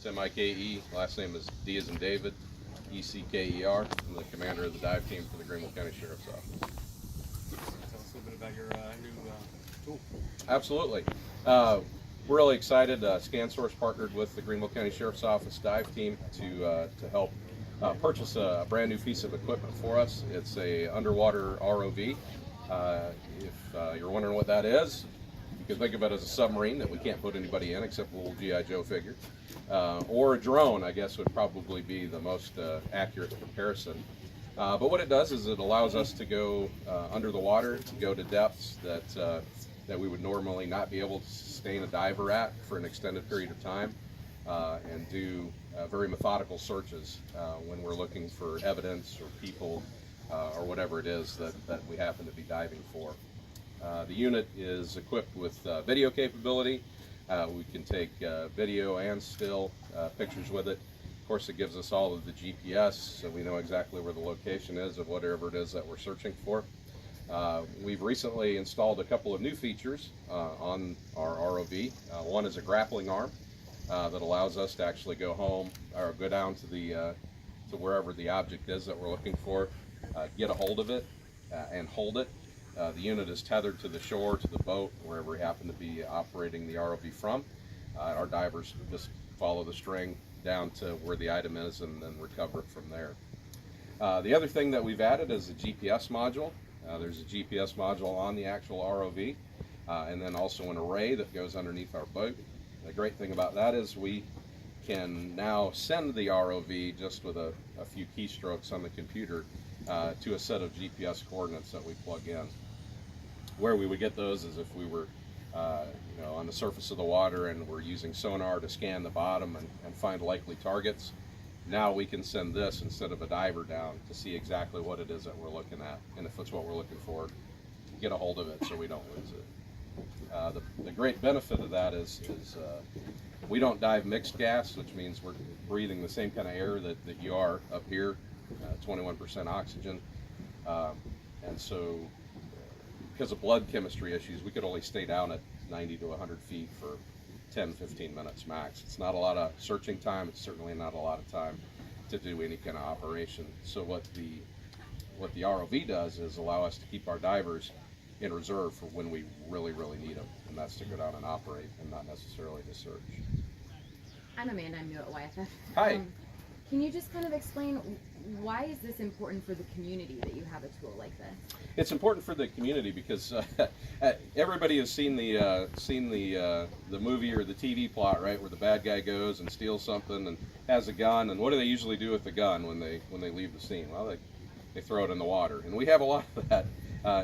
It's M-I-K-E. Last name is D as in David, E-C-K-E-R. I'm the commander of the dive team for the Greenville County Sheriff's Office. Tell us a little bit about your new tool. Absolutely. We're really excited. ScanSource partnered with the Greenville County Sheriff's Office dive team to help purchase a brand new piece of equipment for us. It's a underwater ROV. If you're wondering what that is, you can think of it as a submarine that we can't put anybody in except a little G.I. Joe figure. Or a drone, I guess, would probably be the most accurate comparison. But what it does is it allows us to go under the water, to go to depths that we would normally not be able to sustain a diver at for an extended period of time, and do very methodical searches when we're looking for evidence or people or whatever it is that we happen to be diving for. The unit is equipped with video capability. We can take video and still pictures with it. Of course, it gives us all of the GPS, so we know exactly where the location is of whatever it is that we're searching for. We've recently installed a couple of new features on our ROV. One is a grappling arm that allows us to actually go home or go down to to wherever the object is that we're looking for, get a hold of it and hold it. The unit is tethered to the shore, to the boat, wherever we happen to be operating the ROV from. Our divers just follow the string down to where the item is and then recover it from there. The other thing that we've added is a GPS module. There's a GPS module on the actual ROV, and then also an array that goes underneath our boat. The great thing about that is we can now send the ROV just with a few keystrokes on the computer to a set of GPS coordinates that we plug in. Where we would get those is if we were on the surface of the water and we're using sonar to scan the bottom and find likely targets. Now we can send this instead of a diver down to see exactly what it is that we're looking at, and if it's what we're looking for, get a hold of it so we don't lose it. The great benefit of that is we don't dive mixed gas, which means we're breathing the same kind of air that you are up here, 21% oxygen, and so because of blood chemistry issues, we could only stay down at 90 to 100 feet for 10-15 minutes max. It's not a lot of searching time. It's certainly not a lot of time to do any kind of operation. So what the ROV does is allow us to keep our divers in reserve for when we really need them, and that's to go down and operate and not necessarily to search. I'm Amanda. I'm new at YFF. Hi. Can you just kind of explain why is this important for the community that you have a tool like this? It's important for the community because everybody has seen the movie or the TV plot, right, where the bad guy goes and steals something and has a gun, and what do they usually do with the gun when they leave the scene? Well, they throw it in the water, and we have a lot of that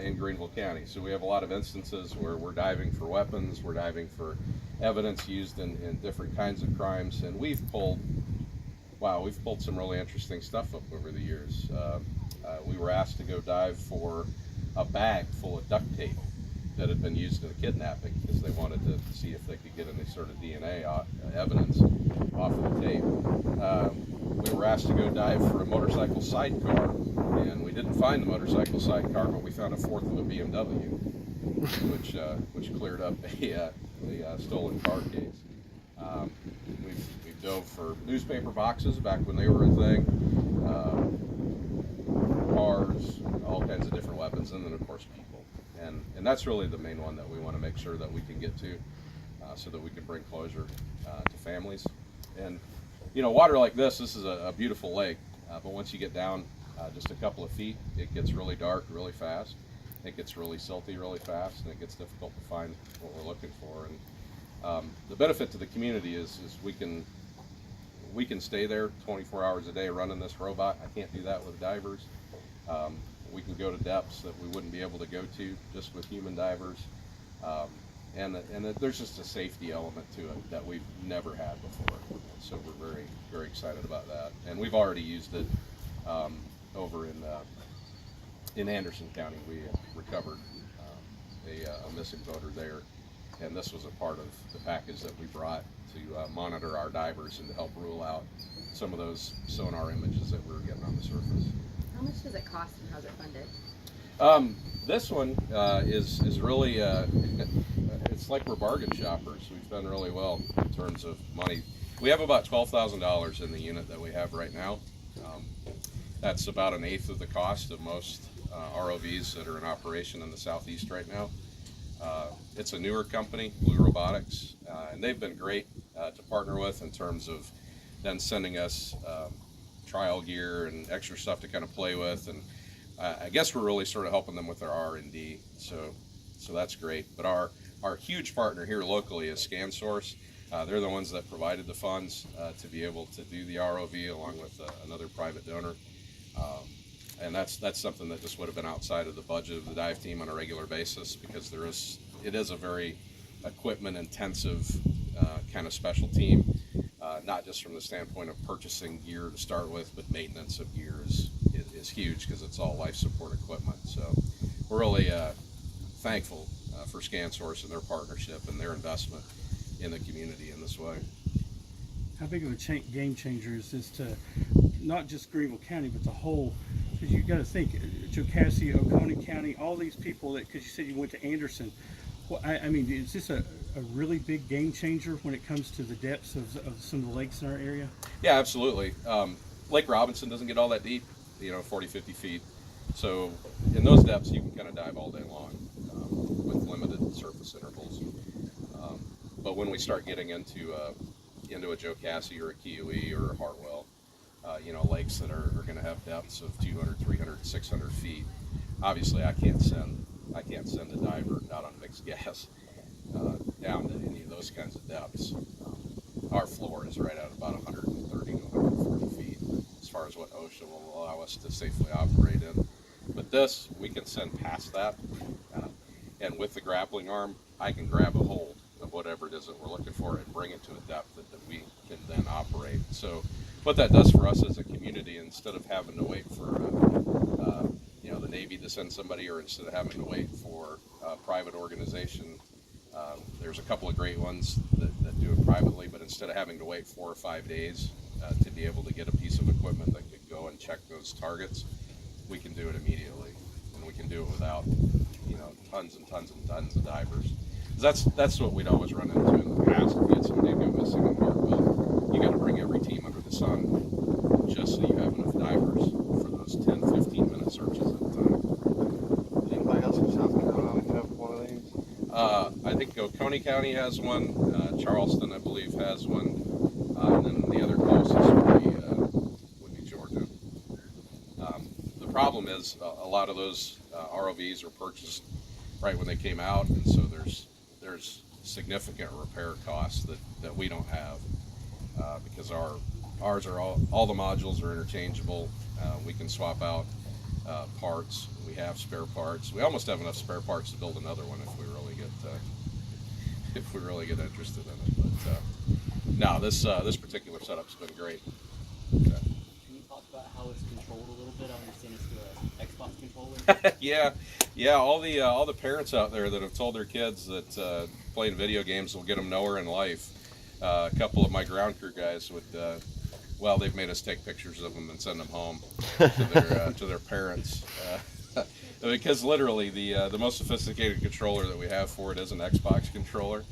in Greenville County. So we have a lot of instances where we're diving for weapons, we're diving for evidence used in different kinds of crimes, and we've pulled some really interesting stuff up over the years. We were asked to go dive for a bag full of duct tape that had been used in a kidnapping because they wanted to see if they could get any sort of DNA evidence off of the tape. We were asked to go dive for a motorcycle sidecar, and we didn't find the motorcycle sidecar, but we found a fourth of a BMW, which cleared up a stolen car case. We've dove for newspaper boxes back when they were a thing, cars, all kinds of different weapons, and then of course people. And that's really the main one that we want to make sure that we can get to, so that we can bring closure to families. And water like this is a beautiful lake, but once you get down just a couple of feet, it gets really dark really fast. It gets really silty really fast, and it gets difficult to find what we're looking for. And the benefit to the community is we can stay there 24 hours a day running this robot. I can't do that with divers. We can go to depths that we wouldn't be able to go to just with human divers. And there's just a safety element to it that we've never had before. So we're very excited about that. And we've already used it over in Anderson County. We recovered a missing boater there. And this was a part of the package that we brought to monitor our divers and to help rule out some of those sonar images that we were getting on the surface. How much does it cost and how's it funded? This one is really, it's like we're bargain shoppers. We've done really well in terms of money. We have about $12,000 in the unit that we have right now. Um, that's about an eighth of the cost of most ROVs that are in operation in the southeast right now. It's a newer company, Blue Robotics, and they've been great to partner with in terms of then sending us trial gear and extra stuff to kind of play with, and I guess we're really sort of helping them with their R&D, so that's great. But our huge partner here locally is ScanSource. They're the ones that provided the funds to be able to do the ROV along with another private donor. And that's something that just would have been outside of the budget of the dive team on a regular basis, because it is a very equipment intensive kind of special team, not just from the standpoint of purchasing gear to start with, but maintenance of gear is huge because it's all life support equipment. So we're really thankful for ScanSource and their partnership and their investment in the community in this way. How big of a game changer is this to not just Greenville County, but the whole? Because you got to think, Jocassee, Oconee County, all these people that, because you said you went to Anderson. Well, I mean, is this a really big game changer when it comes to the depths of some of the lakes in our area? Yeah, absolutely. Lake Robinson doesn't get all that deep, 40, 50 feet. So in those depths, you can kind of dive all day long with limited surface intervals. But when we start getting into a Jocassee or a Kiowee or a Hartwell, lakes that are going to have depths of 200, 300, 600 feet, obviously I can't send a diver out on mixed gas down to any of those kinds of depths. Our floor is right at about 130 to 140 feet as far as what OSHA will allow us to safely operate in. But this, we can send past that, and with the grappling arm, I can grab a hold of whatever it is that we're looking for and bring it to a depth that we can then operate. So what that does for us as a community, instead of having to wait for the Navy to send somebody, or instead of having to wait for a private organization, there's a couple of great ones that do it privately, but instead of having to wait 4 or 5 days to be able to get a piece of equipment that could go and check those targets, we can do it immediately, and we can do it without tons and tons and tons of divers. That's what we'd always run into in the past. If you had somebody go missing in Hartwell, you got to bring every team under the sun just so you have enough divers for those 10, 15-minute searches at a time. Anybody else in South Carolina have one of these? I think Oconee County has one. Charleston, I believe, has one. And then the other closest would be Georgia. The problem is a lot of those ROVs were purchased right when they came out, and so there's significant repair costs that we don't have because ours are all the modules are interchangeable. We can swap out parts. We have spare parts. We almost have enough spare parts to build another one if we really get interested in it. But no, this particular setup's been great. Can you talk about how it's controlled a little bit? I understand it's through an Xbox controller. Yeah. All the parents out there that have told their kids that playing video games will get them nowhere in life. A couple of my ground crew guys would. They've made us take pictures of them and send them home to their parents. Because literally the most sophisticated controller that we have for it is an Xbox controller.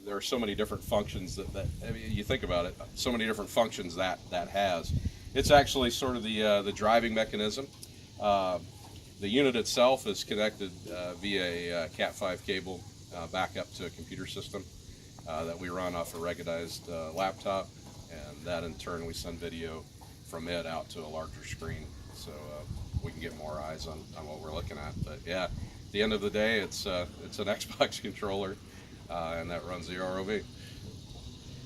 There are so many different functions that I mean, you think about it, so many different functions that has. It's actually sort of the driving mechanism. The unit itself is connected via a Cat5 cable back up to a computer system that we run off a ruggedized laptop, and that in turn we send video from it out to a larger screen, so we can get more eyes on what we're looking at. But yeah, at the end of the day, it's an Xbox controller, and that runs the ROV.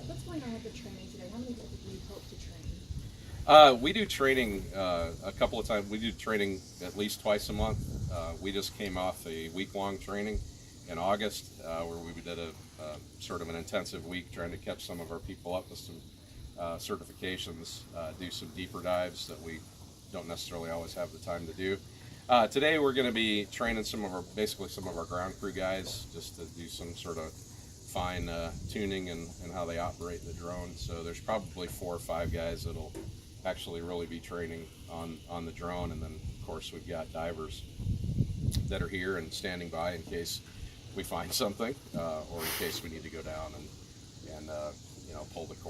What's going on with the training today? How many people do you hope to train? We do training a couple of times. We do training at least twice a month. We just came off a week-long training in August where we did a sort of an intensive week trying to catch some of our people up with some certifications, do some deeper dives that we don't necessarily always have the time to do. Today we're going to be training some of our ground crew guys just to do some sort of fine tuning and how they operate the drone. So there's probably 4 or 5 guys that'll actually really be training on the drone, and then of course we've got divers that are here and standing by in case we find something or in case we need to go down and pull the cord.